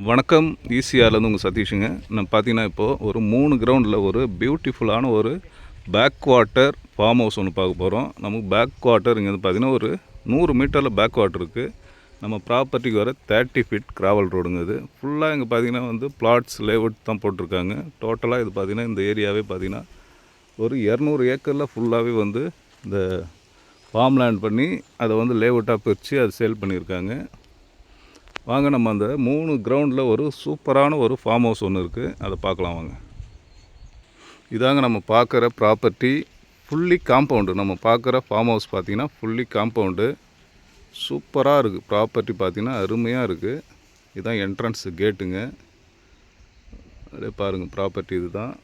வணக்கம். ஈசிஆர்லேருந்து உங்கள் சதீஷுங்க. நான் பார்த்தீங்கன்னா இப்போது ஒரு 3 கிரவுண்டில் ஒரு பியூட்டிஃபுல்லான ஒரு பேக் வாட்டர் ஃபார்ம் ஹவுஸ் ஒன்று பார்க்க போகிறோம். நமக்கு பேக் வாட்டர் இங்கே வந்து பார்த்திங்கன்னா ஒரு 100 மீட்டரில் பேக் வாட்டர் இருக்குது. நம்ம ப்ராப்பர்ட்டிக்கு வர 30 ஃபீட் கிராவல் ரோடுங்க. இது ஃபுல்லாக இங்கே பார்த்திங்கன்னா வந்து பிளாட்ஸ் லேஅவுட் தான் போட்டிருக்காங்க. டோட்டலாக இது பார்த்திங்கன்னா இந்த ஏரியாவே பார்த்திங்கன்னா ஒரு 200 ஏக்கரில் ஃபுல்லாகவே வந்து இந்த ஃபார்ம் லேண்ட் பண்ணி அதை வந்து லேஅவுட்டாக பிரித்து அதை சேல் பண்ணியிருக்காங்க. வாங்க, நம்ம அந்த 3 கிரவுண்டில் ஒரு சூப்பரான ஒரு ஃபார்ம் ஹவுஸ் ஒன்று இருக்குது, அதை பார்க்கலாம் வாங்க. இதாங்க நம்ம பார்க்குற ப்ராப்பர்ட்டி. Fully compound. நம்ம பார்க்குற ஃபார்ம் ஹவுஸ் பார்த்திங்கன்னா ஃபுல்லி காம்பவுண்டு. சூப்பராக இருக்குது. ப்ராப்பர்ட்டி பார்த்திங்கன்னா அருமையாக இருக்குது. இதுதான் என்ட்ரன்ஸ் கேட்டுங்க. அப்படியே பாருங்கள், ப்ராப்பர்ட்டி இது தான்.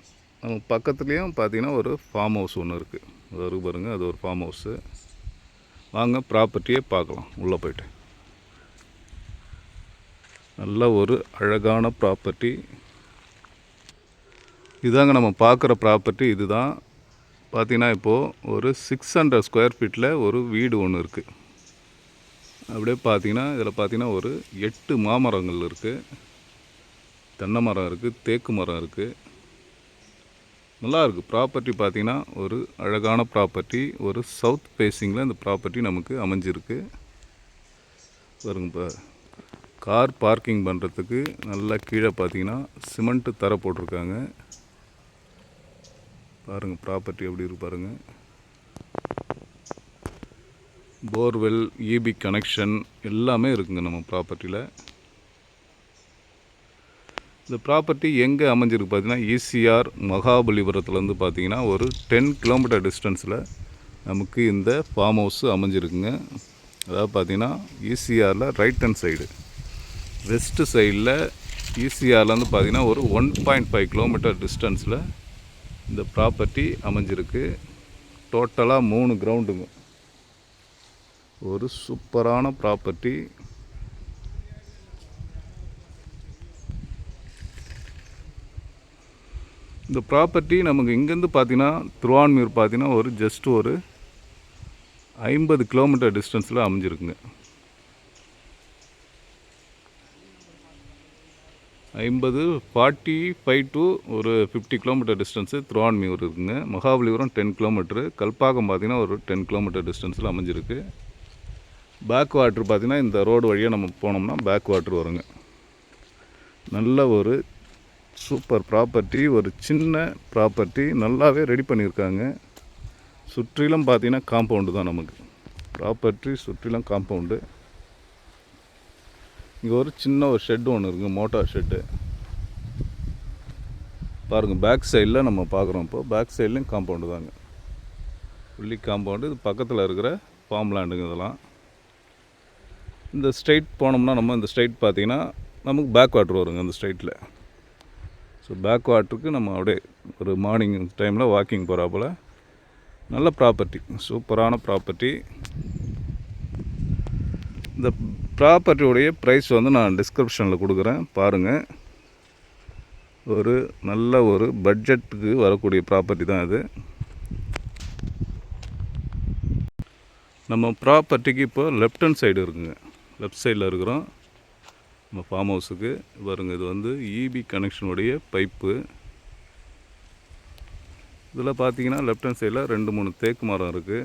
நம்ம பக்கத்துலேயும் பார்த்திங்கன்னா ஒரு ஃபார்ம் ஹவுஸ் ஒன்று இருக்குது. அது பாருங்கள், அது ஒரு ஃபார்ம் ஹவுஸு. வாங்க ப்ராப்பர்ட்டியே பார்க்கலாம் உள்ளே போய்ட்டு. நல்ல ஒரு அழகான ப்ராப்பர்ட்டி. இதாங்க நம்ம பார்க்குற ப்ராப்பர்ட்டி. இது தான் பார்த்திங்கன்னா இப்போது ஒரு 600 ஸ்கொயர் ஃபீட்டில் ஒரு வீடு ஒன்று இருக்குது. அப்படியே பார்த்திங்கன்னா இதில் பார்த்திங்கன்னா ஒரு 8 மாமரங்கள் இருக்குது, தென்னை மரம் இருக்குது, தேக்கு மரம் இருக்குது. நல்லாயிருக்கு ப்ராப்பர்ட்டி. பார்த்திங்கன்னா ஒரு அழகான ப்ராப்பர்ட்டி. ஒரு சவுத் ஃபேஸிங்கில் இந்த ப்ராப்பர்ட்டி நமக்கு அமைஞ்சிருக்கு. பாருங்க, இப்போ கார் பார்க்கிங் பண்ணுறதுக்கு நல்லா கீழே பார்த்திங்கன்னா சிமெண்ட்டு தர போட்டிருக்காங்க. பாருங்கள் ப்ராப்பர்ட்டி எப்படி இருக்கு பாருங்கள். போர்வெல், இபி கனெக்ஷன் எல்லாமே இருக்குங்க நம்ம ப்ராப்பர்ட்டியில். இந்த ப்ராப்பர்ட்டி எங்கே அமைஞ்சிருக்கு பார்த்திங்கன்னா ஈசிஆர் மகாபலிபுரத்துலேருந்து பார்த்திங்கன்னா ஒரு 10 கிலோமீட்டர் டிஸ்டன்ஸில் நமக்கு இந்த ஃபார்ம் ஹவுஸ் அமைஞ்சிருக்குங்க. அதாவது பார்த்திங்கன்னா ஈசிஆரில் ரைட் ஹேண்ட் சைடு, வெஸ்ட்டு சைடில் ஈசிஆர்லேருந்து பார்த்திங்கன்னா ஒரு 1.5 கிலோமீட்டர் டிஸ்டன்ஸில் இந்த ப்ராப்பர்ட்டி அமைஞ்சிருக்கு. டோட்டலாக 3 கிரவுண்டுங்க. ஒரு சூப்பரான ப்ராப்பர்ட்டி. இந்த ப்ராப்பர்ட்டி நமக்கு இங்கேருந்து பார்த்திங்கன்னா திருவான்மியூர் பார்த்திங்கன்னா ஒரு ஜஸ்ட் ஒரு 50 கிலோமீட்டர் டிஸ்டன்ஸில் அமைஞ்சிருக்குங்க. 45 டு ஒரு 50 கிலோமீட்டர் டிஸ்டன்ஸு திருவான்மியூர் இருக்குங்க. மகாபலிபுரம் 10 கிலோமீட்டரு. கல்பாக்கம் பார்த்திங்கன்னா ஒரு 10 கிலோமீட்டர் டிஸ்டன்ஸில் அமைஞ்சிருக்கு. பேக் வாட்ரு பார்த்திங்கன்னா இந்த ரோடு வழியாக நம்ம போனோம்னா பேக் வாட்ரு வருங்க. நல்ல ஒரு சூப்பர் ப்ராப்பர்ட்டி. ஒரு சின்ன ப்ராப்பர்ட்டி, நல்லாவே ரெடி பண்ணியிருக்காங்க. சுற்றிலும் பார்த்திங்கன்னா காம்பவுண்டு தான் நமக்கு ப்ராப்பர்ட்டி. சுற்றிலும் காம்பவுண்டு. இங்கே ஒரு சின்ன ஒரு ஷெட்டு ஒன்று இருக்குங்க, மோட்டார் ஷெட்டு. பாருங்கள், பேக் சைடில் நம்ம பார்க்குறோம். இப்போது பேக் சைட்லேயும் காம்பவுண்டு தாங்க, ஃபுல்லி காம்பவுண்டு. இது பக்கத்தில் இருக்கிற ஃபார்ம் லேண்டுங்க இதெல்லாம். இந்த ஸ்ட்ரைட் போனோம்னா நம்ம இந்த ஸ்ட்ரைட் பார்த்திங்கன்னா நமக்கு பேக் வாட்ரு வருங்க அந்த ஸ்ட்ரைட்டில். ஸோ பேக் வாட்டருக்கு நம்ம அப்படியே ஒரு மார்னிங் டைமில் வாக்கிங் போகிறாப்புல நல்ல ப்ராப்பர்ட்டி, சூப்பரான ப்ராப்பர்ட்டி. இந்த ப்ராப்பர்ட்டியோடைய ப்ரைஸ் வந்து நான் டிஸ்கிரிப்ஷனில் கொடுக்குறேன், பாருங்கள். ஒரு நல்ல ஒரு பட்ஜெட்டுக்கு வரக்கூடிய ப்ராப்பர்ட்டி தான் இது. நம்ம ப்ராப்பர்ட்டிக்கு இப்போ லெஃப்ட் ஹேண்ட் சைடு இருக்குங்க. லெஃப்ட் சைடில் இருக்கிறோம் நம்ம ஃபார்ம் ஹவுஸுக்கு. பாருங்கள், இது வந்து இபி கனெக்ஷனுடைய பைப்பு. இதில் பார்த்தீங்கன்னா லெஃப்ட் ஹேண்ட் சைடில் 2-3 தேக்கு மரம் இருக்குது.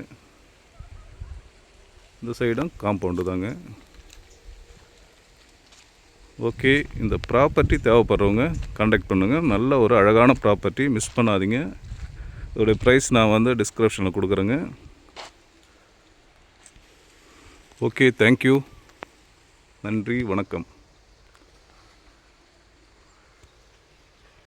இந்த சைடும் காம்பவுண்டு தாங்க. ஓகே, இந்த ப்ராப்பர்ட்டி தேவைப்படுறவங்க கான்டாக்ட் பண்ணுங்கள். நல்ல ஒரு அழகான ப்ராப்பர்ட்டி, மிஸ் பண்ணாதீங்க. இதோடைய ப்ரைஸ் நான் வந்து டிஸ்கிரிப்ஷனில் கொடுக்குறேங்க. Okay, thank you. நன்றி, வணக்கம்.